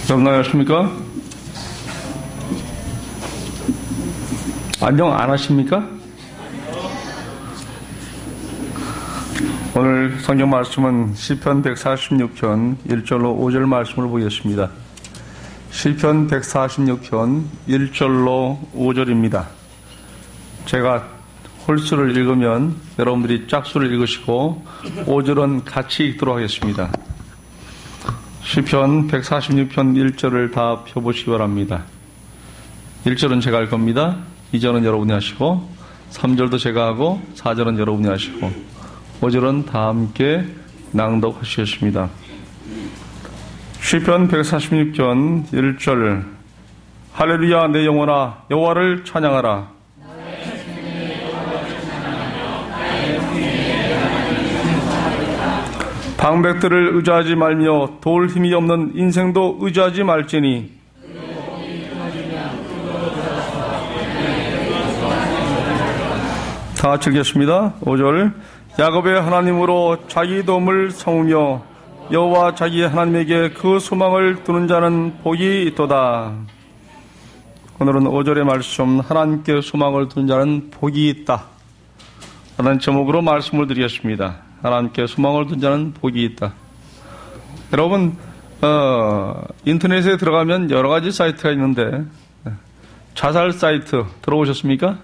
여러분 안녕하십니까? 안녕 안 하십니까? 오늘 성경 말씀은 시편 146편 1절로 5절 말씀을 보겠습니다. 시편 146편 1절로 5절입니다. 제가 홀수를 읽으면 여러분들이 짝수를 읽으시고 5절은 같이 읽도록 하겠습니다. 시편 146편 1절을 다 펴보시기 바랍니다. 1절은 제가 할 겁니다. 2절은 여러분이 하시고 3절도 제가 하고 4절은 여러분이 하시고 5절은 다 함께 낭독하시겠습니다. 시편 146편 1절 할렐루야 내 영혼아 여호와를 찬양하라. 방백들을 의지하지 말며 도울 힘이 없는 인생도 의지하지 말지니 다 같이 읽겠습니다. 5절 야곱의 하나님으로 자기 도움을 삼으며 여호와 자기 하나님에게 그 소망을 두는 자는 복이 있도다. 오늘은 5절의 말씀 하나님께 소망을 두는 자는 복이 있다 라는 제목으로 말씀을 드리겠습니다. 하나님께 소망을 둔 자는 복이 있다. 여러분 인터넷에 들어가면 여러 가지 사이트가 있는데 자살 사이트 들어보셨습니까?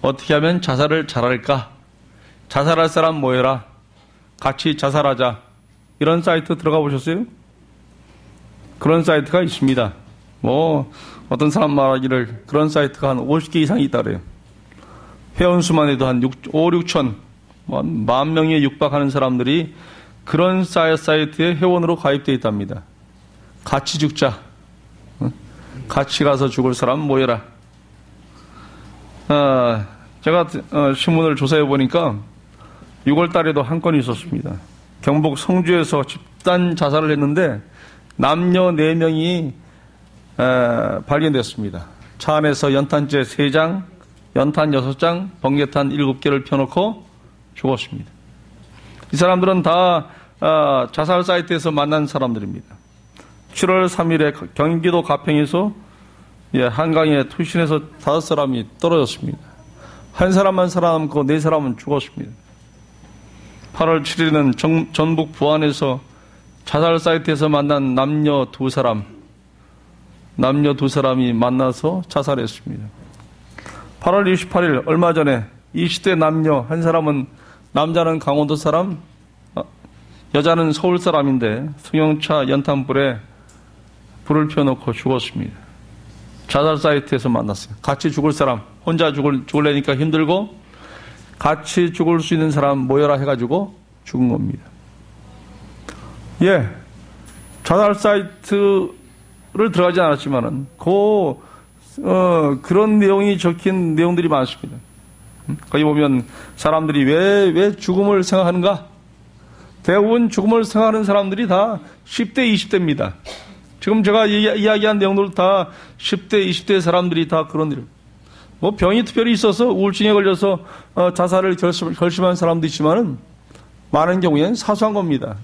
어떻게 하면 자살을 잘할까? 자살할 사람 모여라. 같이 자살하자. 이런 사이트 들어가 보셨어요? 그런 사이트가 있습니다. 어떤 사람 말하기를 그런 사이트가 한 50개 이상이 있다 그래요. 회원수만 해도 한 5, 6천 10,000명에 육박하는 사람들이 그런 사이트에 회원으로 가입되어 있답니다. 같이 죽자. 같이 가서 죽을 사람 모여라. 제가 신문을 조사해 보니까 6월 달에도 한 건이 있었습니다. 경북 성주에서 집단 자살을 했는데 남녀 4명이 발견됐습니다. 차 안에서 연탄재 3장, 연탄 6장, 번개탄 7개를 펴놓고 죽었습니다. 이 사람들은 다 자살 사이트에서 만난 사람들입니다. 7월 3일에 경기도 가평에서 한강에 투신해서 5사람이 떨어졌습니다. 한 사람만 살아남고 4사람은 죽었습니다. 8월 7일은 전북 부안에서 자살 사이트에서 만난 남녀 2사람이 만나서 자살했습니다. 8월 28일 얼마 전에 20대 남녀 한 사람은 남자는 강원도 사람, 여자는 서울 사람인데 승용차 연탄불에 불을 펴놓고 죽었습니다. 자살 사이트에서 만났어요. 같이 죽을 사람, 혼자 죽으려니까 힘들고 같이 죽을 수 있는 사람 모여라 해가지고 죽은 겁니다. 자살 사이트를 들어가지 않았지만은 그런 내용이 적힌 내용들이 많습니다. 거기 보면 사람들이 왜 죽음을 생각하는가? 대부분 죽음을 생각하는 사람들이 다 10대, 20대입니다. 지금 제가 이야기한 내용들 다 10대, 20대 사람들이 다 그런 일. 병이 특별히 있어서 우울증에 걸려서 자살을 결심한 사람도 있지만은 많은 경우에는 사소한 겁니다.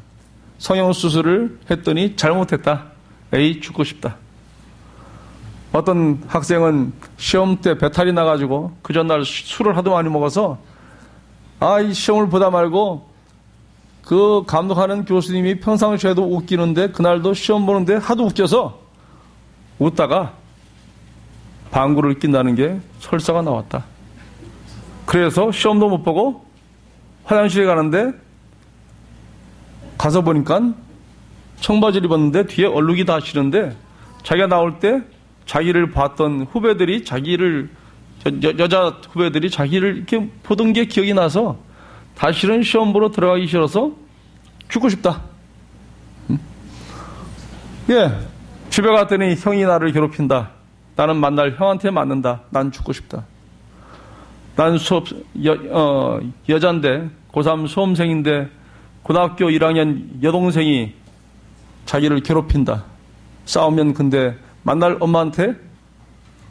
성형수술을 했더니 잘못했다. 죽고 싶다. 어떤 학생은 시험 때 배탈이 나가지고 그 전날 술을 하도 많이 먹어서 이 시험을 보다 말고 그 감독하는 교수님이 평상시에도 웃기는데 그날도 시험 보는데 하도 웃겨서 웃다가 방구를 낀다는 게 설사가 나왔다. 그래서 시험도 못 보고 화장실에 가는데 가서 보니까 청바지를 입었는데 뒤에 얼룩이 다 시는데 자기가 나올 때 자기를 봤던 후배들이 여자 후배들이 자기를 이렇게 보던 게 기억이 나서 다시는 시험 보러 들어가기 싫어서 죽고 싶다. 집에 갔더니 형이 나를 괴롭힌다. 나는 만날 형한테 맞는다. 난 죽고 싶다. 난 여잔데 고3 수험생인데 고등학교 1학년 여동생이 자기를 괴롭힌다. 싸우면 근데 만날 엄마한테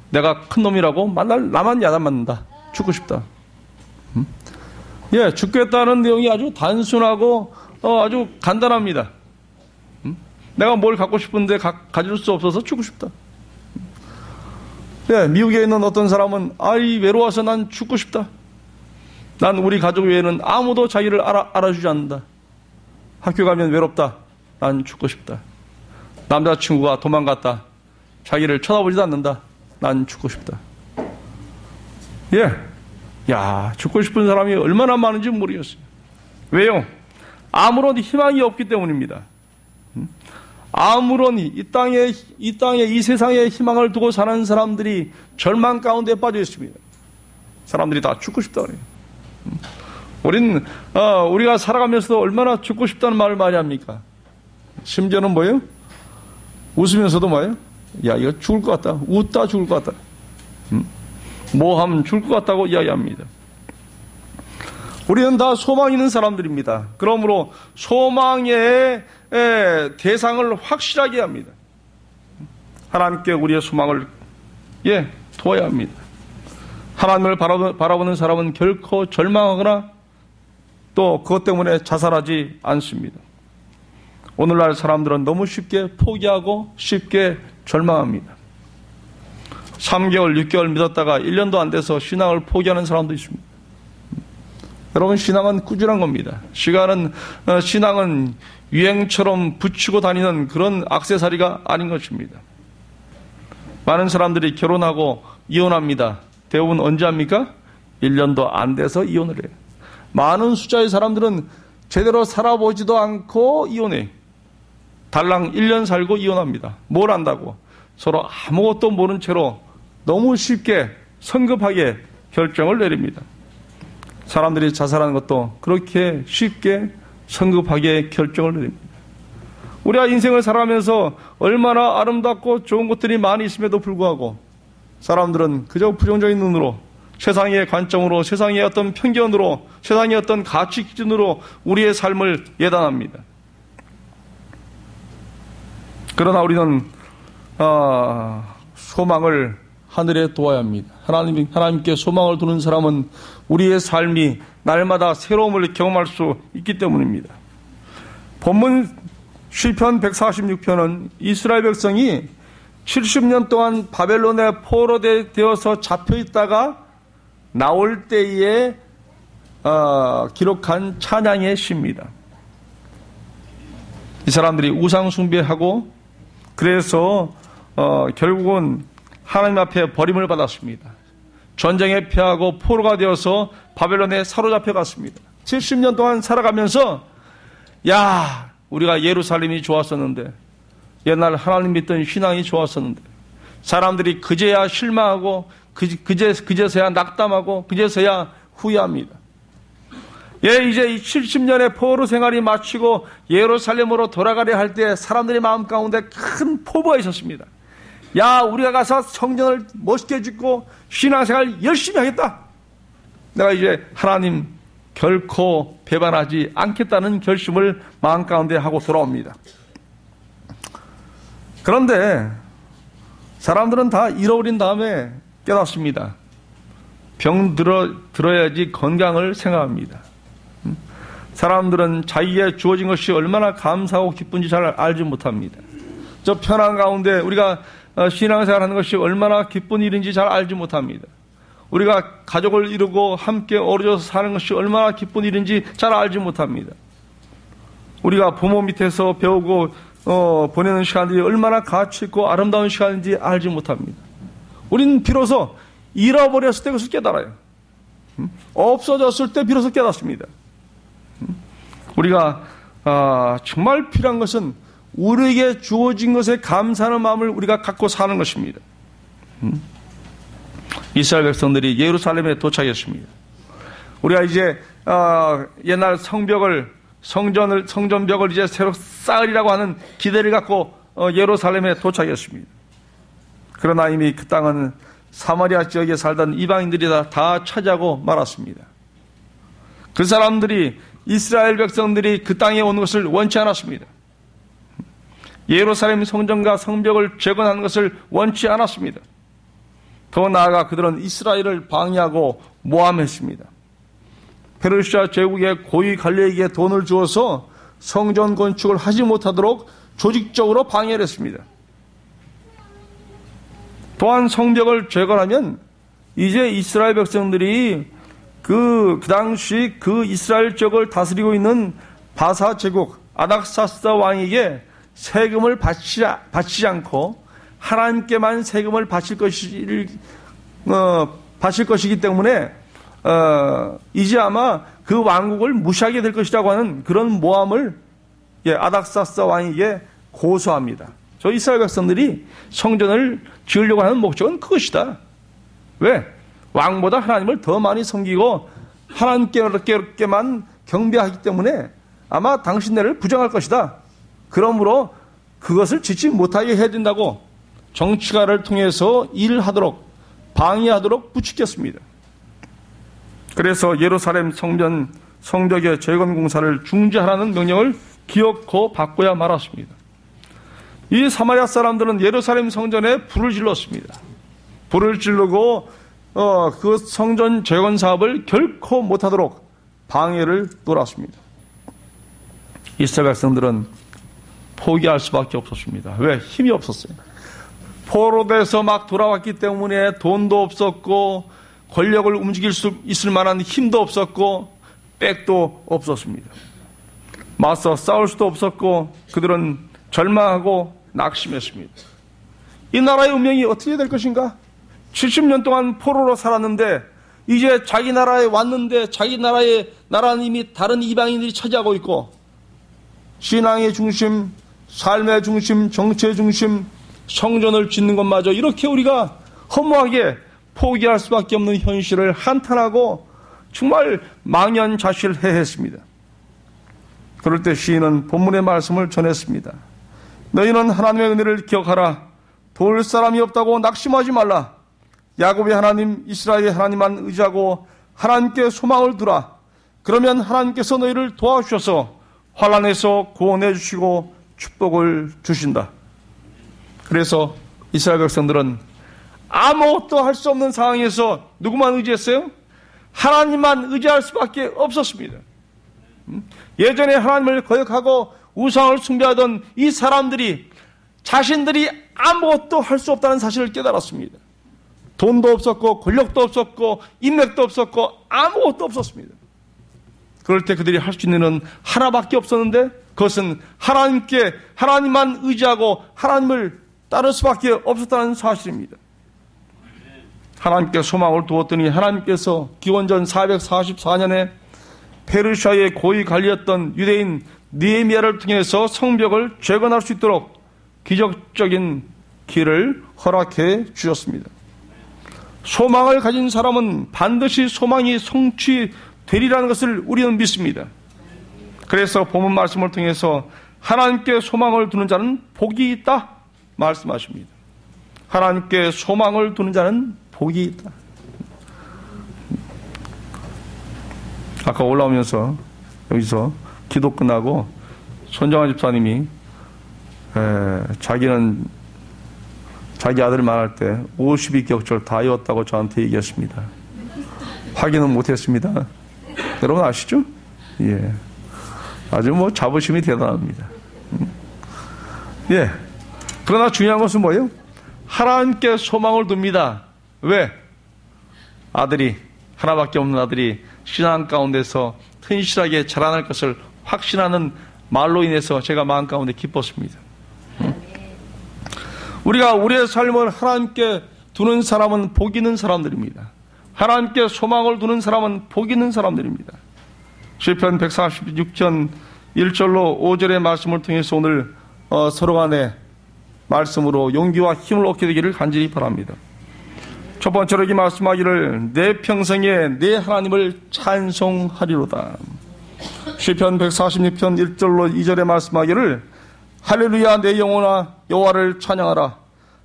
내가 큰 놈이라고 나만 야단 맞는다. 죽고 싶다. 죽겠다는 내용이 아주 단순하고 아주 간단합니다. 내가 뭘 갖고 싶은데 가질 수 없어서 죽고 싶다. 네, 미국에 있는 어떤 사람은 외로워서 난 죽고 싶다. 난 우리 가족 외에는 아무도 자기를 알아주지 않는다. 학교 가면 외롭다. 난 죽고 싶다. 남자친구가 도망갔다. 자기를 쳐다보지도 않는다. 난 죽고 싶다. 죽고 싶은 사람이 얼마나 많은지 모르겠어요. 왜요? 아무런 희망이 없기 때문입니다. 아무런 이 땅에 이 세상에 희망을 두고 사는 사람들이 절망 가운데 빠져 있습니다. 사람들이 다 죽고 싶다 그래요. 우리가 살아가면서도 얼마나 죽고 싶다는 말을 많이 합니까? 심지어는 뭐예요? 웃으면서도 뭐예요? 이거 죽을 것 같다. 웃다 죽을 것 같다. 뭐 하면 죽을 것 같다고 이야기합니다. 우리는 다 소망 있는 사람들입니다. 그러므로 소망의 대상을 확실하게 합니다. 하나님께 우리의 소망을 두어야 합니다. 하나님을 바라보는 사람은 결코 절망하거나 또 그것 때문에 자살하지 않습니다. 오늘날 사람들은 너무 쉽게 포기하고 쉽게 절망합니다. 3개월, 6개월 믿었다가 1년도 안 돼서 신앙을 포기하는 사람도 있습니다. 여러분, 신앙은 꾸준한 겁니다. 신앙은 유행처럼 붙이고 다니는 그런 액세서리가 아닌 것입니다. 많은 사람들이 결혼하고 이혼합니다. 대부분 언제 합니까? 1년도 안 돼서 이혼을 해요. 많은 숫자의 사람들은 제대로 살아보지도 않고 이혼해요. 달랑 1년 살고 이혼합니다. 뭘 안다고? 서로 아무것도 모른 채로 너무 쉽게 성급하게 결정을 내립니다. 사람들이 자살하는 것도 그렇게 쉽게 성급하게 결정을 내립니다. 우리가 인생을 살아가면서 얼마나 아름답고 좋은 것들이 많이 있음에도 불구하고 사람들은 그저 부정적인 눈으로, 세상의 관점으로, 세상의 어떤 편견으로, 세상의 어떤 가치 기준으로 우리의 삶을 예단합니다. 그러나 우리는 소망을 하늘에 두어야 합니다. 하나님께 소망을 두는 사람은 우리의 삶이 날마다 새로움을 경험할 수 있기 때문입니다. 본문 시편 146편은 이스라엘 백성이 70년 동안 바벨론에 포로되어서 잡혀있다가 나올 때에 기록한 찬양의 시입니다. 이 사람들이 우상 숭배하고 그래서 결국은 하나님 앞에 버림을 받았습니다. 전쟁에 패하고 포로가 되어서 바벨론에 사로잡혀 갔습니다. 70년 동안 살아가면서 우리가 예루살렘이 좋았었는데, 옛날 하나님 믿던 신앙이 좋았었는데, 사람들이 그제야 실망하고 그제서야 낙담하고 그제서야 후회합니다. 이제 이 70년의 포로 생활이 마치고 예루살렘으로 돌아가려 할 때 사람들의 마음 가운데 큰 포부가 있었습니다. 우리가 가서 성전을 멋있게 짓고 신앙생활 열심히 하겠다. 내가 이제 하나님 결코 배반하지 않겠다는 결심을 마음 가운데 하고 돌아옵니다. 그런데 사람들은 다 잃어버린 다음에 깨닫습니다. 병 들어야지 건강을 생각합니다. 사람들은 자기에게 주어진 것이 얼마나 감사하고 기쁜지 잘 알지 못합니다. 저 편안 가운데 우리가 신앙생활하는 것이 얼마나 기쁜 일인지 잘 알지 못합니다. 우리가 가족을 이루고 함께 어우러져서 사는 것이 얼마나 기쁜 일인지 잘 알지 못합니다. 우리가 부모 밑에서 배우고 보내는 시간들이 얼마나 가치 있고 아름다운 시간인지 알지 못합니다. 우리는 비로소 잃어버렸을 때 그것을 깨달아요. 없어졌을 때 비로소 깨닫습니다. 우리가 정말 필요한 것은 우리에게 주어진 것에 감사하는 마음을 우리가 갖고 사는 것입니다. 이스라엘 백성들이 예루살렘에 도착했습니다. 우리가 이제 옛날 성전벽을 이제 새로 쌓으리라고 하는 기대를 갖고 예루살렘에 도착했습니다. 그러나 이미 그 땅은 사마리아 지역에 살던 이방인들이 다 차지하고 말았습니다. 그 사람들이 이스라엘 백성들이 그 땅에 오는 것을 원치 않았습니다. 예루살렘 성전과 성벽을 재건하는 것을 원치 않았습니다. 더 나아가 그들은 이스라엘을 방해하고 모함했습니다. 페르시아 제국의 고위 관리에게 돈을 주어서 성전 건축을 하지 못하도록 조직적으로 방해를 했습니다. 또한 성벽을 재건하면 이제 이스라엘 백성들이 그 당시 그 이스라엘 지역을 다스리고 있는 바사 제국 아닥사스다 왕에게 세금을 바치지 않고 하나님께만 세금을 바칠 것이기 때문에 이제 아마 그 왕국을 무시하게 될 것이라고 하는 그런 모함을 아닥사스다 왕에게 고소합니다. 저 이스라엘 백성들이 성전을 지으려고 하는 목적은 그것이다. 왜? 왕보다 하나님을 더 많이 섬기고 하나님께만 경배하기 때문에 아마 당신네를 부정할 것이다. 그러므로 그것을 짓지 못하게 해야 된다고 정치가를 통해서 일하도록 방해하도록 부추겼습니다. 그래서 예루살렘 성벽의 재건 공사를 중지하라는 명령을 기어코 받고야 말았습니다. 이 사마리아 사람들은 예루살렘 성전에 불을 질렀습니다. 불을 지르고 그 성전 재건 사업을 결코 못하도록 방해를 놓았습니다. 이스라엘 백성들은 포기할 수밖에 없었습니다. 왜? 힘이 없었어요. 포로돼서 막 돌아왔기 때문에 돈도 없었고 권력을 움직일 수 있을 만한 힘도 없었고 백도 없었습니다. 맞서 싸울 수도 없었고 그들은 절망하고 낙심했습니다. 이 나라의 운명이 어떻게 될 것인가? 70년 동안 포로로 살았는데 이제 자기 나라에 왔는데 자기 나라는 이미 다른 이방인들이 차지하고 있고 신앙의 중심, 삶의 중심, 정치의 중심, 성전을 짓는 것마저 이렇게 우리가 허무하게 포기할 수밖에 없는 현실을 한탄하고 정말 망연자실해했습니다. 그럴 때 시인은 본문의 말씀을 전했습니다. 너희는 하나님의 은혜를 기억하라. 도울 사람이 없다고 낙심하지 말라. 야곱의 하나님 이스라엘의 하나님만 의지하고 하나님께 소망을 두라. 그러면 하나님께서 너희를 도와주셔서 환난에서 구원해 주시고 축복을 주신다. 그래서 이스라엘 백성들은 아무것도 할 수 없는 상황에서 누구만 의지했어요? 하나님만 의지할 수밖에 없었습니다. 예전에 하나님을 거역하고 우상을 숭배하던 이 사람들이 자신들이 아무것도 할 수 없다는 사실을 깨달았습니다. 돈도 없었고 권력도 없었고 인맥도 없었고 아무것도 없었습니다. 그럴 때 그들이 할 수 있는 일은 하나밖에 없었는데 그것은 하나님만 의지하고 하나님을 따를 수밖에 없었다는 사실입니다. 하나님께 소망을 두었더니 하나님께서 기원전 444년에 페르시아의 고위 관리였던 유대인 느헤미야를 통해서 성벽을 재건할 수 있도록 기적적인 길을 허락해 주셨습니다. 소망을 가진 사람은 반드시 소망이 성취되리라는 것을 우리는 믿습니다. 그래서 본문 말씀을 통해서 하나님께 소망을 두는 자는 복이 있다 말씀하십니다. 하나님께 소망을 두는 자는 복이 있다. 아까 올라오면서 여기서 기도 끝나고 손정아 집사님이 자기는 자기 아들 말할 때 52격절 다 외웠다고 저한테 얘기했습니다. 확인은 못했습니다. 여러분 아시죠? 예, 아주 자부심이 대단합니다. 예. 그러나 중요한 것은 뭐예요? 하나님께 소망을 둡니다. 왜? 아들이 하나밖에 없는 아들이 신앙 가운데서 튼실하게 자라날 것을 확신하는 말로 인해서 제가 마음 가운데 기뻤습니다. 우리가 우리의 삶을 하나님께 두는 사람은 복 있는 사람들입니다. 하나님께 소망을 두는 사람은 복 있는 사람들입니다. 시편 146편 1절로 5절의 말씀을 통해서 오늘 서로 간에 말씀으로 용기와 힘을 얻게 되기를 간절히 바랍니다. 첫 번째로 이 말씀하기를 내 평생에 내 하나님을 찬송하리로다. 시편 146편 1절로 2절에 말씀하기를 할렐루야 내 영혼아 여호와를 찬양하라.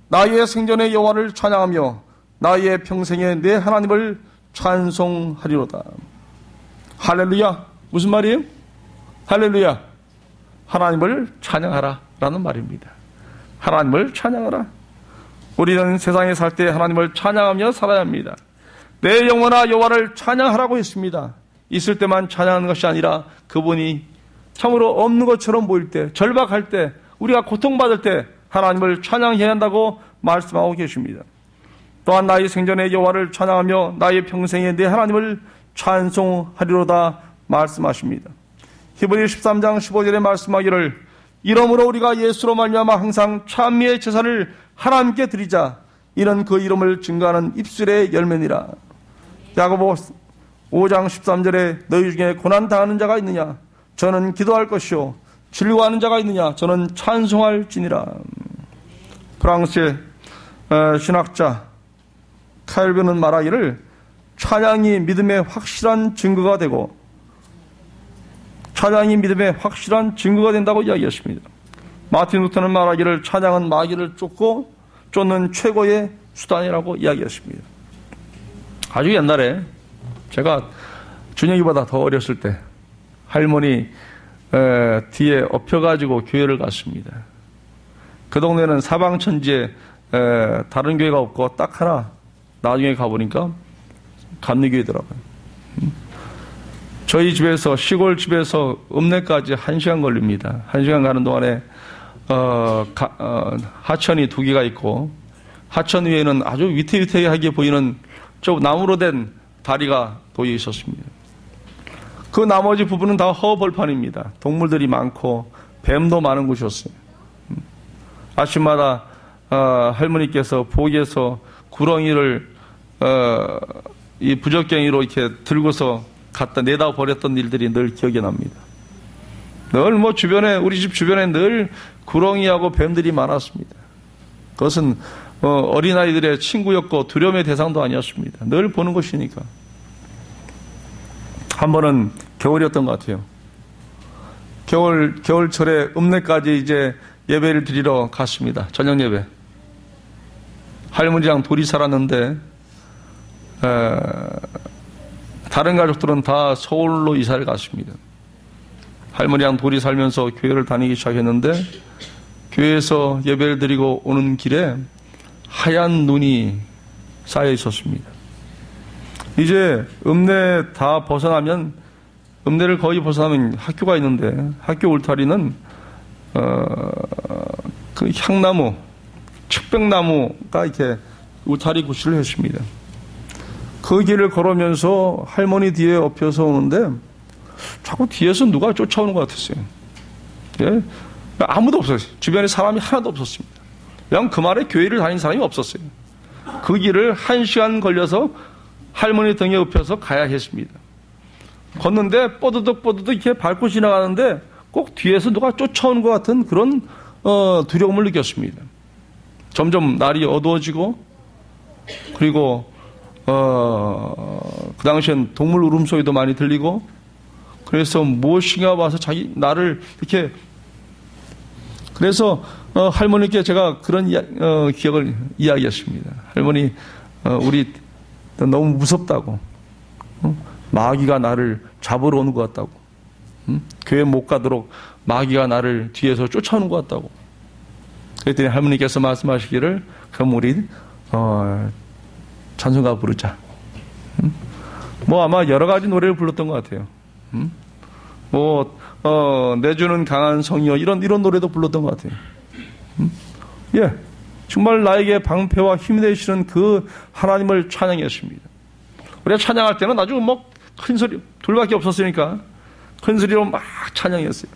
나의 생전에 여호와를 찬양하며 나의 평생에 내 하나님을 찬송하리로다. 할렐루야 무슨 말이에요? 할렐루야 하나님을 찬양하라 라는 말입니다. 하나님을 찬양하라. 우리는 세상에 살 때 하나님을 찬양하며 살아야 합니다. 내 영혼아 여호와를 찬양하라고 했습니다. 있을 때만 찬양하는 것이 아니라 그분이 참으로 없는 것처럼 보일 때, 절박할 때, 우리가 고통받을 때 하나님을 찬양해야 한다고 말씀하고 계십니다. 또한 나의 생전에 여호와를 찬양하며 나의 평생에 내 하나님을 찬송하리로다 말씀하십니다. 히브리 13장 15절에 말씀하기를 이러므로 우리가 예수로 말미암아 항상 찬미의 제사를 하나님께 드리자. 이는 그 이름을 증거하는 입술의 열매니라. 야고보 5장 13절에 너희 중에 고난당하는 자가 있느냐? 저는 기도할 것이요. 즐거워하는 자가 있느냐? 저는 찬송할지니라. 프랑스의 신학자 칼빈은 말하기를 찬양이 믿음의 확실한 증거가 되고 찬양이 믿음의 확실한 증거가 된다고 이야기했습니다. 마틴 루터는 말하기를 찬양은 마귀를 쫓는 최고의 수단이라고 이야기했습니다. 아주 옛날에 제가 준영이보다 더 어렸을 때 할머니 뒤에 엎혀가지고 교회를 갔습니다. 그 동네는 사방천지에 다른 교회가 없고 딱 하나 나중에 가보니까 감리교회더라고요. 저희 집에서 시골 집에서 읍내까지 1시간 걸립니다. 1시간 가는 동안에 하천이 2개가 있고 하천 위에는 아주 위태위태하게 보이는 저 나무로 된 다리가 놓여 있었습니다. 그 나머지 부분은 다 허벌판입니다. 동물들이 많고 뱀도 많은 곳이었어요. 아침마다 할머니께서 부엌에서 구렁이를 이 부적갱이로 이렇게 들고서 갖다 내다 버렸던 일들이 늘 기억이 납니다. 늘 우리 집 주변에 늘 구렁이하고 뱀들이 많았습니다. 그것은 어린아이들의 친구였고 두려움의 대상도 아니었습니다. 늘 보는 것이니까. 한 번은 겨울이었던 것 같아요. 겨울철에 읍내까지 이제 예배를 드리러 갔습니다. 저녁 예배. 할머니랑 둘이 살았는데 다른 가족들은 다 서울로 이사를 갔습니다. 할머니랑 둘이 살면서 교회를 다니기 시작했는데 교회에서 예배를 드리고 오는 길에 하얀 눈이 쌓여 있었습니다. 이제 읍내 다 벗어나면 읍내를 거의 벗어나면 학교가 있는데 학교 울타리는 그 향나무, 측백나무가 이렇게 울타리 구실을 했습니다. 그 길을 걸으면서 할머니 뒤에 엎여서 오는데 자꾸 뒤에서 누가 쫓아오는 것 같았어요. 예? 아무도 없었어요. 주변에 사람이 하나도 없었습니다. 그냥 그 말에 교회를 다니는 사람이 없었어요. 그 길을 1시간 걸려서 할머니 등에 엎여서 가야 했습니다. 걷는데 뽀드득 이렇게 밟고 지나가는데 꼭 뒤에서 누가 쫓아오는 것 같은 그런 두려움을 느꼈습니다. 점점 날이 어두워지고 그리고 그 당시엔 동물 울음소리도 많이 들리고 그래서 무엇인가 와서 나를 이렇게 그래서 할머니께 제가 그런 기억을 이야기했습니다. 할머니 우리 너무 무섭다고 마귀가 나를 잡으러 오는 것 같다고 교회 못 가도록 마귀가 나를 뒤에서 쫓아오는 것 같다고 그랬더니 할머니께서 말씀하시기를 그럼 우리 찬송가 부르자. 아마 여러 가지 노래를 불렀던 것 같아요. 내주는 강한 성이여 이런 노래도 불렀던 것 같아요. 예, 정말 나에게 방패와 힘이 되시는 그 하나님을 찬양했습니다. 우리가 찬양할 때는 아주 큰 소리 둘밖에 없었으니까 큰 소리로 막 찬양했어요.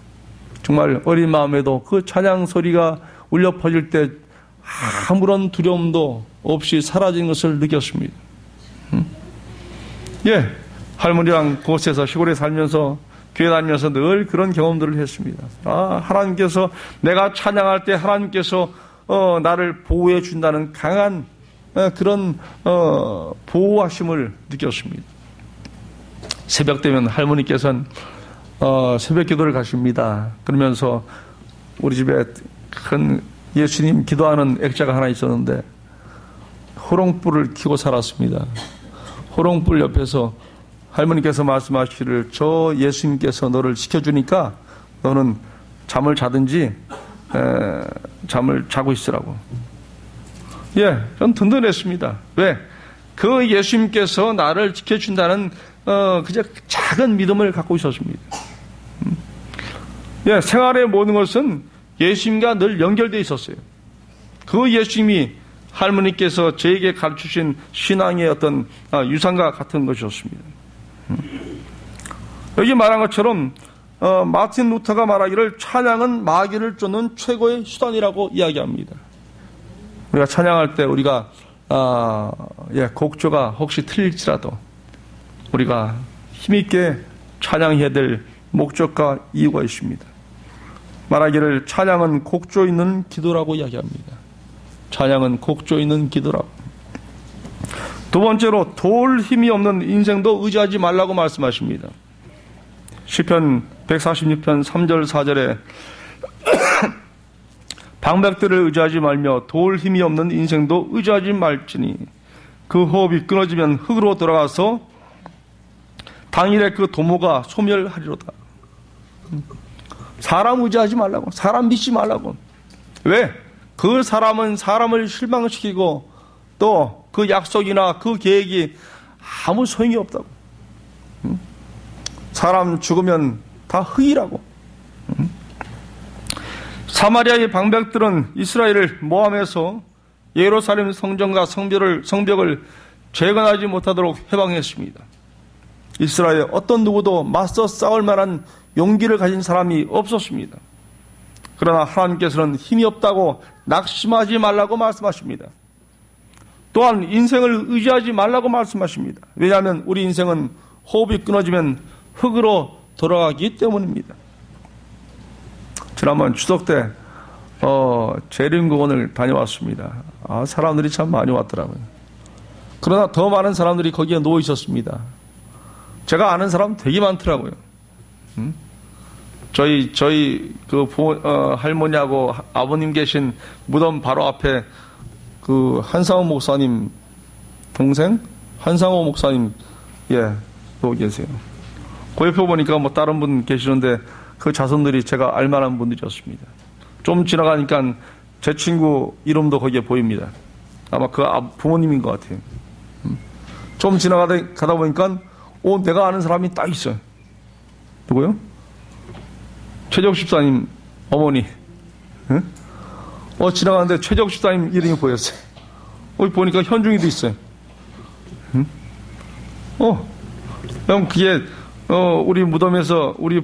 정말 어린 마음에도 그 찬양 소리가 울려 퍼질 때 아무런 두려움도 없이 사라진 것을 느꼈습니다. 예, 할머니랑 그곳에서 시골에 살면서 교회 다니면서 늘 그런 경험들을 했습니다. 하나님께서 내가 찬양할 때 하나님께서 나를 보호해 준다는 강한 그런 보호하심을 느꼈습니다. 새벽 되면 할머니께서는 새벽 기도를 가십니다. 그러면서 우리 집에 큰 예수님 기도하는 액자가 하나 있었는데 호롱불을 켜고 살았습니다. 호롱불 옆에서 할머니께서 말씀하시기를 저 예수님께서 너를 지켜주니까 너는 잠을 자든지 잠을 자고 있으라고. 예, 전 든든했습니다. 왜? 그 예수님께서 나를 지켜준다는 그저 작은 믿음을 갖고 있었습니다. 예, 생활의 모든 것은 예수님과 늘 연결되어 있었어요. 그 예수님이 할머니께서 저에게 가르치신 신앙의 어떤 유산과 같은 것이었습니다. 여기 말한 것처럼 마틴 루터가 말하기를 찬양은 마귀를 쫓는 최고의 수단이라고 이야기합니다. 우리가 찬양할 때 우리가 곡조가 혹시 틀릴지라도 우리가 힘있게 찬양해야 될 목적과 이유가 있습니다. 말하기를 찬양은 곡조 있는 기도라고 이야기합니다. 찬양은 곡조 있는 기도라고. 두 번째로 도울 힘이 없는 인생도 의지하지 말라고 말씀하십니다. 시편 146편 3절 4절에 방백들을 의지하지 말며 도울 힘이 없는 인생도 의지하지 말지니 그 호흡이 끊어지면 흙으로 돌아가서 당일에 그 도모가 소멸하리로다. 사람 의지하지 말라고. 사람 믿지 말라고. 왜? 그 사람은 사람을 실망시키고 또 그 약속이나 그 계획이 아무 소용이 없다고. 사람 죽으면 다 흙이라고. 사마리아의 방백들은 이스라엘을 모함해서 예루살렘 성전과 성벽을 재건하지 못하도록 해방했습니다. 이스라엘 어떤 누구도 맞서 싸울 만한 용기를 가진 사람이 없었습니다. 그러나 하나님께서는 힘이 없다고 낙심하지 말라고 말씀하십니다. 또한 인생을 의지하지 말라고 말씀하십니다. 왜냐하면 우리 인생은 호흡이 끊어지면 흙으로 돌아가기 때문입니다. 지난번 추석 때 재림공원을 다녀왔습니다. 사람들이 참 많이 왔더라고요. 그러나 더 많은 사람들이 거기에 누워 있었습니다. 제가 아는 사람 되게 많더라고요. 저희 할머니하고 아버님 계신 무덤 바로 앞에 그 한상호 목사님 동생 한상호 목사님 또 계세요. 그 옆에 보니까 뭐 다른 분 계시는데 그 자손들이 제가 알만한 분들이었습니다. 좀 지나가니까 제 친구 이름도 거기에 보입니다. 아마 그 부모님인 것 같아요. 좀 지나가다 보니까 내가 아는 사람이 딱 있어요. 누구요? 최적 집사님 어머니. 응? 지나가는데 최적 집사님 이름이 보였어요. 보니까 현중이도 있어요. 응? 그럼 그게 우리 무덤에서 우리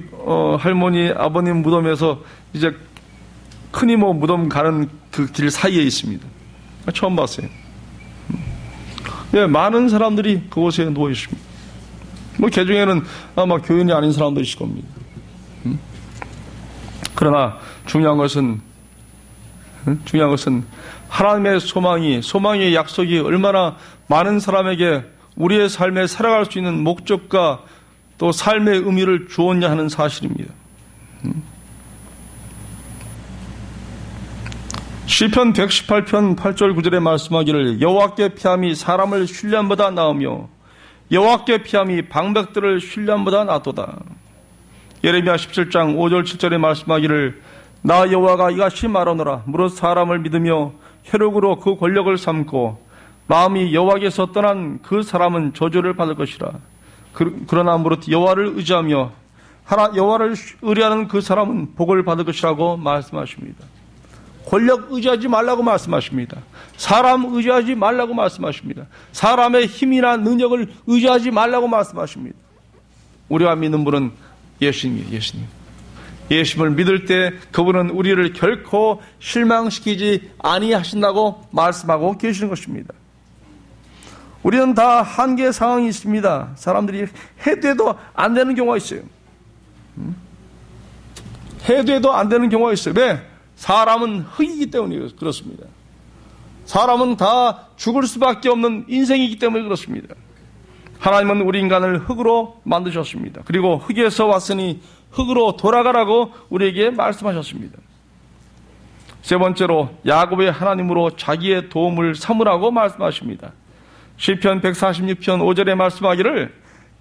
할머니 아버님 무덤에서 이제 큰 이모 무덤 가는 그 길 사이에 있습니다. 처음 봤어요. 많은 사람들이 그곳에 누워 있습니다. 그 중에는 아마 교인이 아닌 사람도 있을 겁니다. 그러나 중요한 것은 하나님의 소망의 약속이 얼마나 많은 사람에게 우리의 삶에 살아갈 수 있는 목적과 또 삶의 의미를 주었냐 하는 사실입니다. 시편 118편 8절 9절에 말씀하기를 여호와께 피함이 사람을 신뢰함보다 나으며 여호와께 피함이 방백들을 신뢰함보다 낫도다. 예레미야 17장 5절 7절에 말씀하기를 나 여호와가 이같이 말하노라. 무릇 사람을 믿으며 혈육으로 그 권력을 삼고 마음이 여호와께서 떠난 그 사람은 저주를 받을 것이라. 그러나 무릇 여호와를 의지하며 여호와를 의뢰하는 그 사람은 복을 받을 것이라고 말씀하십니다. 권력 의지하지 말라고 말씀하십니다. 사람 의지하지 말라고 말씀하십니다. 사람의 힘이나 능력을 의지하지 말라고 말씀하십니다. 우리가 믿는 분은 예수님이에요. 예수님을 믿을 때 그분은 우리를 결코 실망시키지 아니하신다고 말씀하고 계시는 것입니다. 우리는 다 한계 상황이 있습니다. 사람들이 해도 해도 안 되는 경우가 있어요. 해도 해도 안 되는 경우가 있어요. 왜? 사람은 흙이기 때문에 그렇습니다. 사람은 다 죽을 수밖에 없는 인생이기 때문에 그렇습니다. 하나님은 우리 인간을 흙으로 만드셨습니다. 그리고 흙에서 왔으니 흙으로 돌아가라고 우리에게 말씀하셨습니다. 세 번째로 야곱의 하나님으로 자기의 도움을 삼으라고 말씀하십니다. 시편 146편 5절에 말씀하기를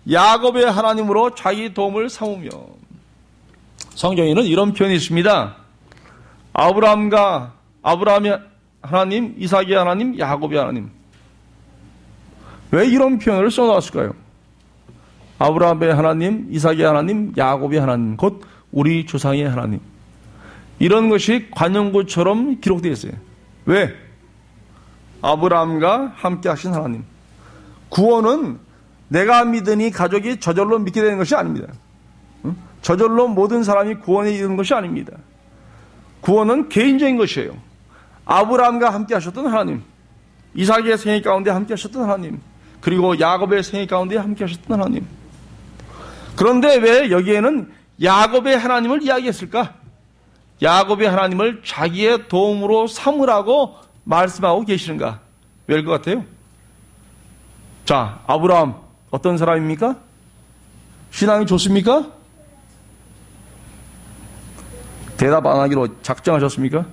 야곱의 하나님으로 자기 도움을 삼으며. 성경에는 이런 표현이 있습니다. 아브라함의 하나님, 이삭의 하나님, 야곱의 하나님. 왜 이런 표현을 써놨을까요? 아브라함의 하나님, 이삭의 하나님, 야곱의 하나님, 곧 우리 조상의 하나님. 이런 것이 관용구처럼 기록되어 있어요. 왜? 아브라함과 함께 하신 하나님. 구원은 내가 믿으니 가족이 저절로 믿게 되는 것이 아닙니다. 저절로 모든 사람이 구원에 이르는 것이 아닙니다. 구원은 개인적인 것이에요. 아브라함과 함께 하셨던 하나님, 이삭의 생애 가운데 함께 하셨던 하나님, 그리고 야곱의 생애 가운데 함께 하셨던 하나님. 그런데 왜 여기에는 야곱의 하나님을 이야기했을까? 야곱의 하나님을 자기의 도움으로 삼으라고 말씀하고 계시는가? 왜일 것 같아요? 자, 아브라함 어떤 사람입니까? 신앙이 좋습니까? 대답 안 하기로 작정하셨습니까?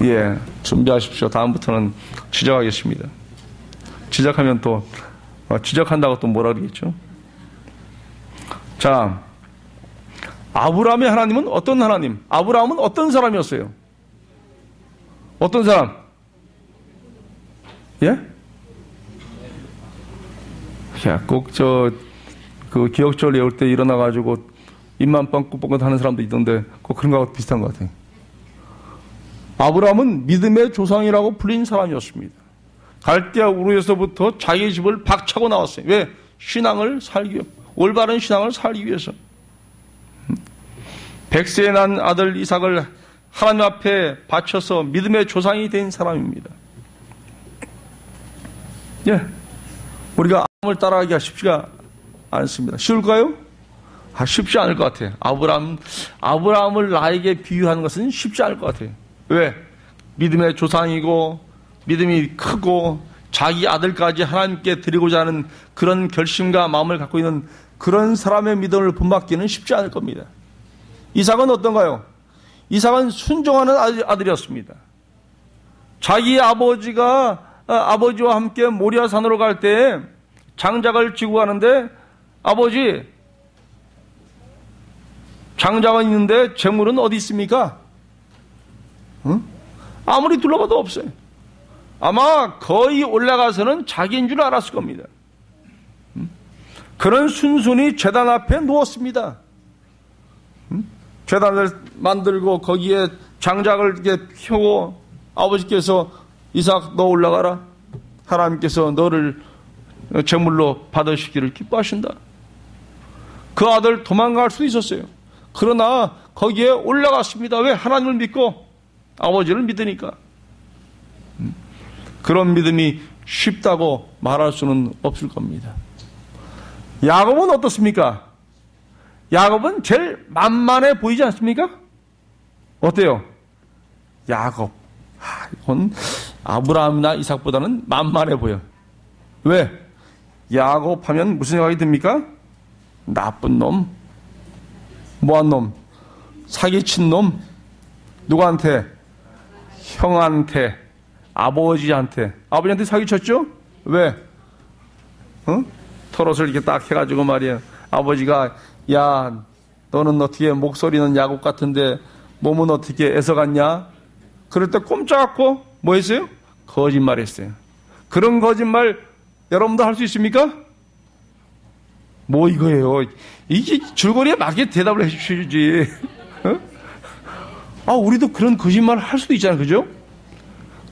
예, 준비하십시오. 다음부터는 지적하겠습니다. 지적하면 또 지적한다고 또 뭐라 그러겠죠? 자, 아브라함의 하나님은 어떤 하나님? 아브라함은 어떤 사람이었어요? 어떤 사람? 예? 야, 꼭 그 기억절 외울 때 일어나가지고 입만 뻥긋뻥긋 하는 사람도 있던데 꼭 그런 거하고 비슷한 것 같아요. 아브라함은 믿음의 조상이라고 불린 사람이었습니다. 갈대아 우르에서부터 자기 집을 박차고 나왔어요. 왜? 신앙을 살기 위해, 올바른 신앙을 살기 위해서. 100세에 난 아들 이삭을 하나님 앞에 바쳐서 믿음의 조상이 된 사람입니다. 예, 우리가 아브라함을 따라가기가 쉽지가 않습니다. 쉬울까요? 쉽지 않을 것 같아요. 아브라함을 나에게 비유하는 것은 쉽지 않을 것 같아요. 왜? 믿음의 조상이고 믿음이 크고 자기 아들까지 하나님께 드리고자 하는 그런 결심과 마음을 갖고 있는 그런 사람의 믿음을 본받기는 쉽지 않을 겁니다. 이삭은 어떤가요? 이삭은 순종하는 아들이었습니다. 자기 아버지와 함께 모리아산으로 갈 때 장작을 지고 가는데 아버지, 장작은 있는데 재물은 어디 있습니까? 응? 아무리 둘러봐도 없어요. 아마 거의 올라가서는 자기인 줄 알았을 겁니다. 그런 순순히 제단 앞에 누웠습니다. 제단을 만들고 거기에 장작을 이렇게 펴고 아버지께서 이삭 너 올라가라. 하나님께서 너를 제물로 받으시기를 기뻐하신다. 그 아들 도망갈 수도 있었어요. 그러나 거기에 올라갔습니다. 왜? 하나님을 믿고 아버지를 믿으니까. 그런 믿음이 쉽다고 말할 수는 없을 겁니다. 야곱은 어떻습니까? 야곱은 제일 만만해 보이지 않습니까? 어때요? 야곱. 이건 아브라함이나 이삭보다는 만만해 보여. 왜? 야곱 하면 무슨 생각이 듭니까? 나쁜 놈, 뭐한 놈, 사기친 놈, 누구한테? 형한테, 아버지한테 사기쳤죠? 왜? 털옷을 이렇게 딱 해가지고 말이야. 아버지가 야, 너는 어떻게 목소리는 야곱 같은데 몸은 어떻게 애서 같냐? 그럴 때 꼼짝 않고 뭐 했어요? 거짓말 했어요. 그런 거짓말 여러분도 할 수 있습니까? 뭐 이거예요. 이게 줄거리에 맞게 대답을 해 주시지. 우리도 그런 거짓말 할 수도 있잖아요. 그죠?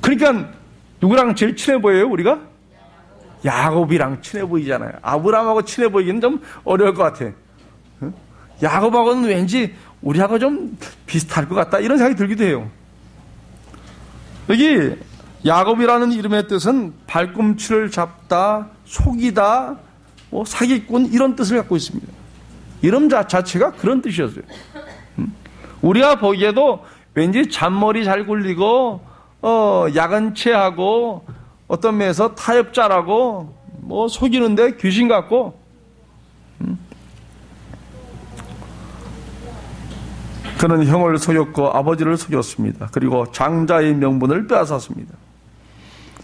그러니까 누구랑 제일 친해 보여요, 우리가? 야곱이랑 친해 보이잖아요. 아브라함하고 친해 보이기는 좀 어려울 것 같아. 야곱하고는 왠지 우리하고 좀 비슷할 것 같다. 이런 생각이 들기도 해요. 여기 야곱이라는 이름의 뜻은 발꿈치를 잡다, 속이다, 사기꾼 이런 뜻을 갖고 있습니다. 이름 자체가 그런 뜻이었어요. 우리가 보기에도 왠지 잔머리 잘 굴리고 야근체하고 어떤 면에서 타협자라고 속이는데 귀신 같고 그는 형을 속였고 아버지를 속였습니다. 그리고 장자의 명분을 빼앗았습니다.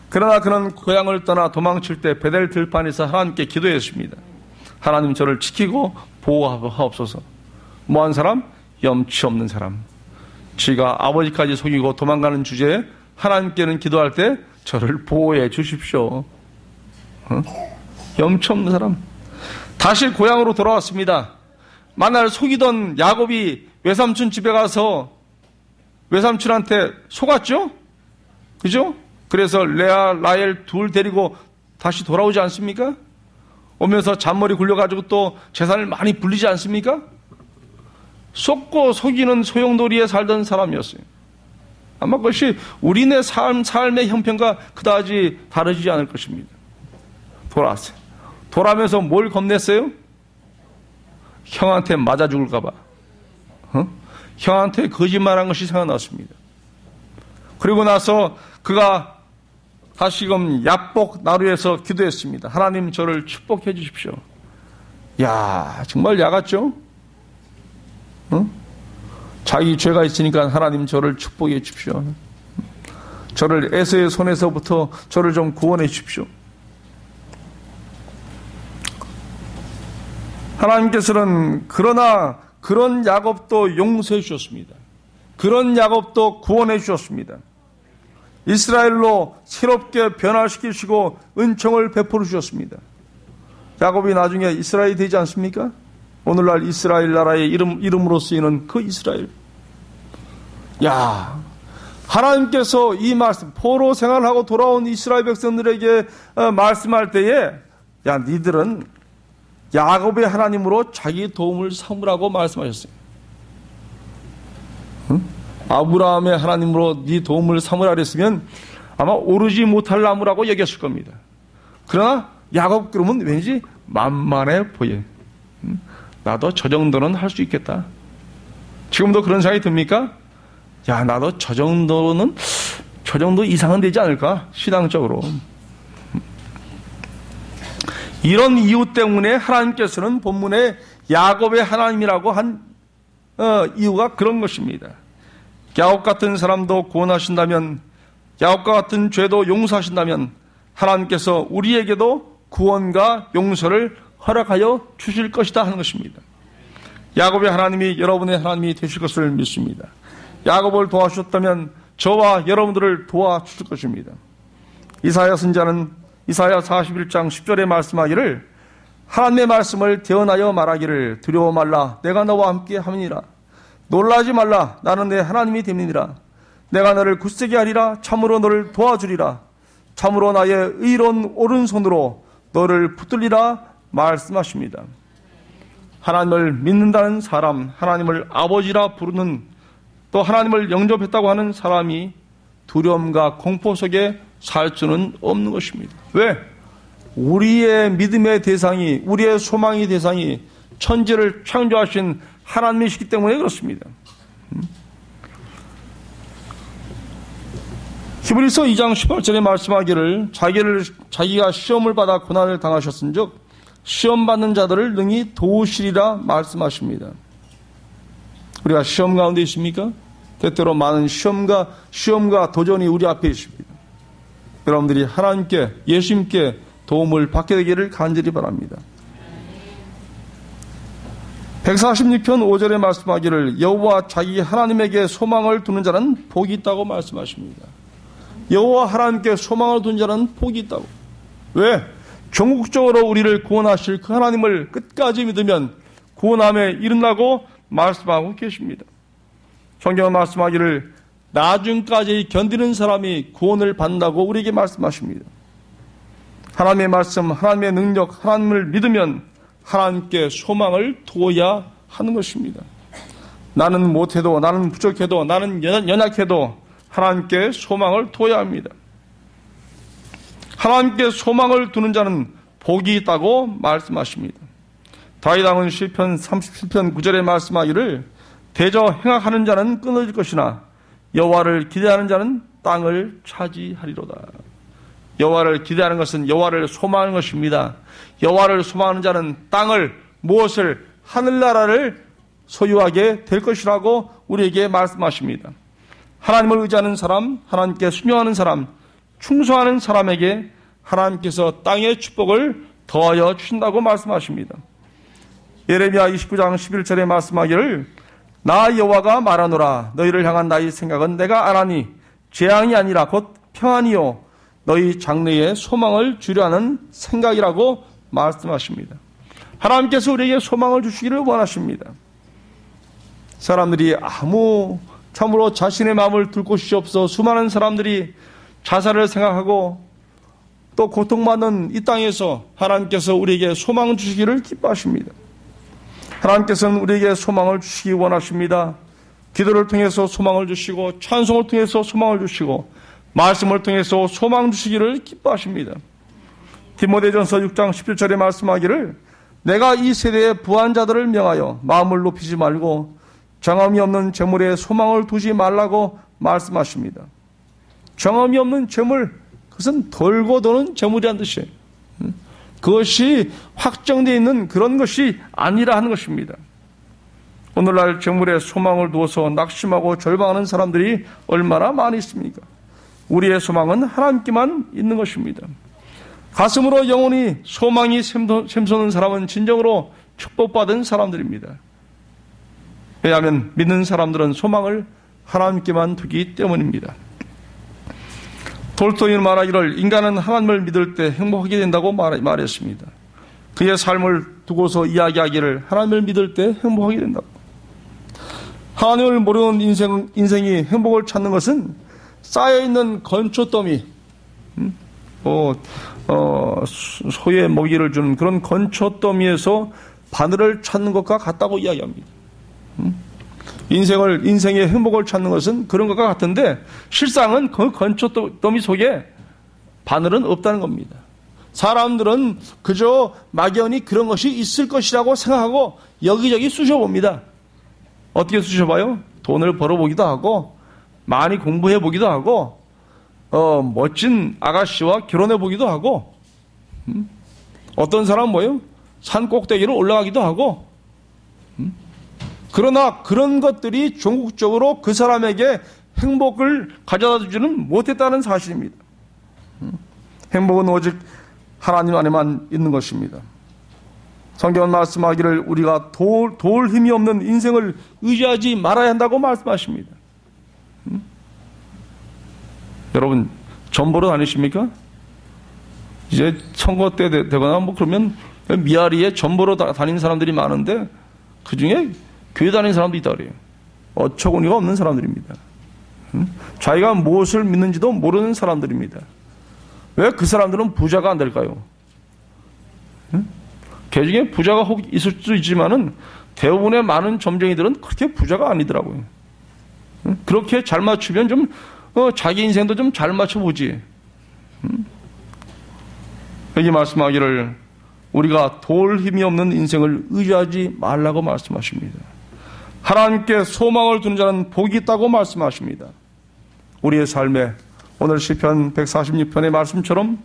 그러나 그는 고향을 떠나 도망칠 때 베델 들판에서 하나님께 기도했습니다. 하나님 저를 지키고 보호하옵소서. 뭐한 사람? 염치 없는 사람. 지가 아버지까지 속이고 도망가는 주제에 하나님께는 기도할 때 저를 보호해 주십시오. 염치 없는 사람. 다시 고향으로 돌아왔습니다. 만날 속이던 야곱이 외삼촌 집에 가서 외삼촌한테 속았죠? 그죠? 그래서 레아, 라헬 둘 데리고 다시 돌아오지 않습니까? 오면서 잔머리 굴려가지고 또 재산을 많이 불리지 않습니까? 속고 속이는 소용돌이에 살던 사람이었어요. 아마 그것이 우리네 삶의 형편과 그다지 다르지 않을 것입니다. 돌아왔어요. 돌아오면서 뭘 겁냈어요? 형한테 맞아 죽을까봐. 형한테 거짓말한 것이 생각났습니다. 그리고 나서 그가 다시금 야복 나루에서 기도했습니다. 하나님 저를 축복해 주십시오. 야, 정말 야같죠? 자기 죄가 있으니까 하나님 저를 축복해 주십시오. 저를 에서의 손에서부터 저를 좀 구원해 주십시오. 하나님께서는 그러나 그런 야곱도 용서해 주셨습니다. 그런 야곱도 구원해 주셨습니다. 이스라엘로 새롭게 변화시키시고 은총을 베풀어 주셨습니다. 야곱이 나중에 이스라엘이 되지 않습니까? 오늘날 이스라엘 나라의 이름으로 쓰이는 그 이스라엘. 야, 하나님께서 이 말씀, 포로 생활하고 돌아온 이스라엘 백성들에게 말씀할 때에, 야, 니들은 야곱의 하나님으로 자기 도움을 삼으라고 말씀하셨어요. 응? 아브라함의 하나님으로 네 도움을 삼으라 그랬으면 아마 오르지 못할 나무라고 여겼을 겁니다. 그러나 야곱 그러면 왠지 만만해 보여. 응? 나도 저 정도는 할 수 있겠다. 지금도 그런 생각이 듭니까? 야, 나도 저 정도 이상은 되지 않을까? 신앙적으로. 이런 이유 때문에 하나님께서는 본문에 야곱의 하나님이라고 한 이유가 그런 것입니다. 야곱 같은 사람도 구원하신다면, 야곱과 같은 죄도 용서하신다면 하나님께서 우리에게도 구원과 용서를 허락하여 주실 것이다 하는 것입니다. 야곱의 하나님이 여러분의 하나님이 되실 것을 믿습니다. 야곱을 도와주셨다면 저와 여러분들을 도와주실 것입니다. 이사야 선지자는 이사야 41장 10절에 말씀하기를 하나님의 말씀을 대언하여 말하기를 두려워 말라 내가 너와 함께 함이니라. 놀라지 말라 나는 내 하나님이 됨이니라. 내가 너를 굳세게 하리라. 참으로 너를 도와주리라. 참으로 나의 의로운 오른손으로 너를 붙들리라 말씀하십니다. 하나님을 믿는다는 사람, 하나님을 아버지라 부르는, 또 하나님을 영접했다고 하는 사람이 두려움과 공포 속에 살 수는 없는 것입니다. 왜? 우리의 믿음의 대상이, 우리의 소망의 대상이 천지를 창조하신 하나님이시기 때문에 그렇습니다. 히브리서 2장 18절에 말씀하기를 자기가 시험을 받아 고난을 당하셨은즉 시험 받는 자들을 능히 도우시리라 말씀하십니다. 우리가 시험 가운데 있습니까? 때때로 많은 시험과 도전이 우리 앞에 있습니다. 여러분들이 하나님께, 예수님께 도움을 받게 되기를 간절히 바랍니다. 146편 5절에 말씀하기를 여호와 자기 하나님에게 소망을 두는 자는 복이 있다고 말씀하십니다. 여호와 하나님께 소망을 두는 자는 복이 있다고. 왜? 전국적으로 우리를 구원하실 그 하나님을 끝까지 믿으면 구원함에 이른다고 말씀하고 계십니다. 성경은 말씀하기를 나중까지 견디는 사람이 구원을 받는다고 우리에게 말씀하십니다. 하나님의 말씀, 하나님의 능력, 하나님을 믿으면 하나님께 소망을 두어야 하는 것입니다. 나는 못해도, 나는 부족해도, 나는 연약해도 하나님께 소망을 두어야 합니다. 하나님께 소망을 두는 자는 복이 있다고 말씀하십니다. 다윗 왕은 시편 37편 9절에 말씀하기를 대저 행악하는 자는 끊어질 것이나 여호와를 기대하는 자는 땅을 차지하리로다. 여호와를 기대하는 것은 여호와를 소망하는 것입니다. 여호와를 소망하는 자는 땅을, 무엇을, 하늘나라를 소유하게 될 것이라고 우리에게 말씀하십니다. 하나님을 의지하는 사람, 하나님께 순종하는 사람, 충성하는 사람에게 하나님께서 땅의 축복을 더하여 주신다고 말씀하십니다. 예레미야 29장 11절에 말씀하기를 나 여호와가 말하노라 너희를 향한 나의 생각은 내가 아나니 재앙이 아니라 곧 평안이요 너희 장래에 소망을 주려 하는 생각이라고 말씀하십니다. 하나님께서 우리에게 소망을 주시기를 원하십니다. 사람들이 참으로 자신의 마음을 둘 곳이 없어 수많은 사람들이 자살을 생각하고 또 고통받는 이 땅에서 하나님께서 우리에게 소망을 주시기를 기뻐하십니다. 하나님께서는 우리에게 소망을 주시기 원하십니다. 기도를 통해서 소망을 주시고 찬송을 통해서 소망을 주시고 말씀을 통해서 소망 주시기를 기뻐하십니다. 디모데전서 6장 17절에 말씀하기를 내가 이 세대의 부한 자들을 명하여 마음을 높이지 말고 정함이 없는 재물에 소망을 두지 말라고 말씀하십니다. 정함이 없는 재물, 그것은 돌고 도는 재물이라는 뜻이에요. 그것이 확정되어 있는 그런 것이 아니라 하는 것입니다. 오늘날 재물에 소망을 두어서 낙심하고 절망하는 사람들이 얼마나 많이 있습니까? 우리의 소망은 하나님께만 있는 것입니다. 가슴으로 영원히 소망이 샘솟는 사람은 진정으로 축복받은 사람들입니다. 왜냐하면 믿는 사람들은 소망을 하나님께만 두기 때문입니다. 돌토이는 말하기를 인간은 하나님을 믿을 때 행복하게 된다고 말했습니다. 그의 삶을 두고서 이야기하기를 하나님을 믿을 때 행복하게 된다고. 하나님을 모르는 인생이 행복을 찾는 것은 쌓여있는 건초더미, 소의 먹이를 주는 그런 건초더미에서 바늘을 찾는 것과 같다고 이야기합니다. 인생의 행복을 찾는 것은 그런 것과 같은데 실상은 그 건초더미 속에 바늘은 없다는 겁니다. 사람들은 그저 막연히 그런 것이 있을 것이라고 생각하고 여기저기 쑤셔봅니다. 어떻게 쑤셔봐요? 돈을 벌어보기도 하고 많이 공부해보기도 하고 멋진 아가씨와 결혼해보기도 하고 어떤 사람은 뭐예요? 산 꼭대기로 올라가기도 하고 그러나 그런 것들이 종국적으로 그 사람에게 행복을 가져다 주지는 못했다는 사실입니다. 행복은 오직 하나님 안에만 있는 것입니다. 성경은 말씀하기를 우리가 도울 힘이 없는 인생을 의지하지 말아야 한다고 말씀하십니다. 여러분 전보로 다니십니까? 이제 선거 때 되거나 뭐 그러면 미아리에 전보로 다니는 사람들이 많은데 그 중에 교회 다니는 사람도 있다 그래요. 어처구니가 없는 사람들입니다. 자기가 무엇을 믿는지도 모르는 사람들입니다. 왜 그 사람들은 부자가 안 될까요? 그 중에 부자가 혹 있을 수도 있지만은 대부분의 많은 점쟁이들은 그렇게 부자가 아니더라고요. 그렇게 잘 맞추면 좀 자기 인생도 좀 잘 맞춰보지. 여기 말씀하기를 우리가 도울 힘이 없는 인생을 의지하지 말라고 말씀하십니다. 하나님께 소망을 두는 자는 복이 있다고 말씀하십니다. 우리의 삶에 오늘 시편 146편의 말씀처럼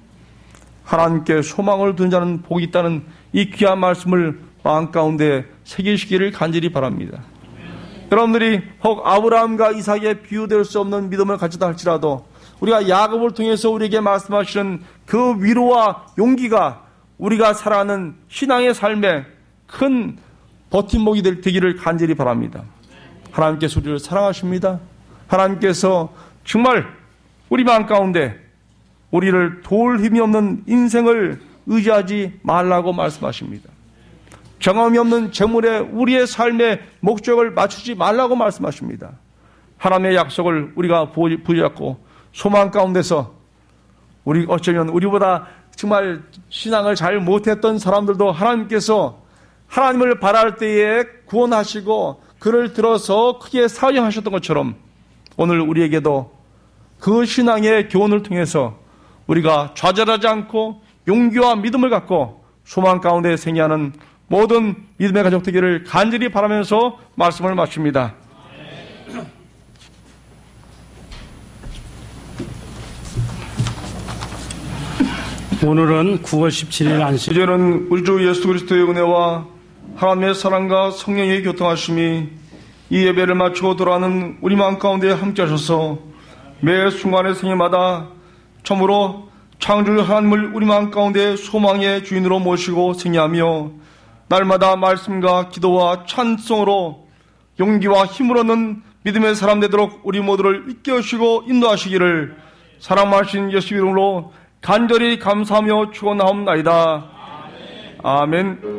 하나님께 소망을 두는 자는 복이 있다는 이 귀한 말씀을 마음 가운데 새기시기를 간절히 바랍니다. 여러분들이 혹 아브라함과 이삭에 비유될 수 없는 믿음을 가졌다 할지라도 우리가 야곱을 통해서 우리에게 말씀하시는 그 위로와 용기가 우리가 살아가는 신앙의 삶에 큰 버팀목이 되기를 간절히 바랍니다. 하나님께서 우리를 사랑하십니다. 하나님께서 정말 우리 마음 가운데 우리를 도울 힘이 없는 인생을 의지하지 말라고 말씀하십니다. 경험이 없는 재물에 우리의 삶의 목적을 맞추지 말라고 말씀하십니다. 하나님의 약속을 우리가 부여잡고 소망 가운데서 우리 어쩌면 우리보다 정말 신앙을 잘 못했던 사람들도 하나님께서 하나님을 바랄 때에 구원하시고 그를 들어서 크게 사용하셨던 것처럼 오늘 우리에게도 그 신앙의 교훈을 통해서 우리가 좌절하지 않고 용기와 믿음을 갖고 소망 가운데 생애하는 모든 믿음의 가족 되기를 간절히 바라면서 말씀을 마칩니다. 오늘은 9월 17일 안식. 이제는 우리 주 예수 그리스도의 은혜와 하나님의 사랑과 성령의 교통하심이 이 예배를 마치고 돌아가는 우리 마음 가운데 함께 하셔서 매 순간의 생애마다 참으로 창조주 하나님을 우리 마음 가운데 소망의 주인으로 모시고 생애하며 날마다 말씀과 기도와 찬송으로 용기와 힘을 얻는 믿음의 사람 되도록 우리 모두를 이끌어주시고 인도하시기를 사랑하신 예수 이름으로 간절히 감사하며 축원하옵나이다. 아멘.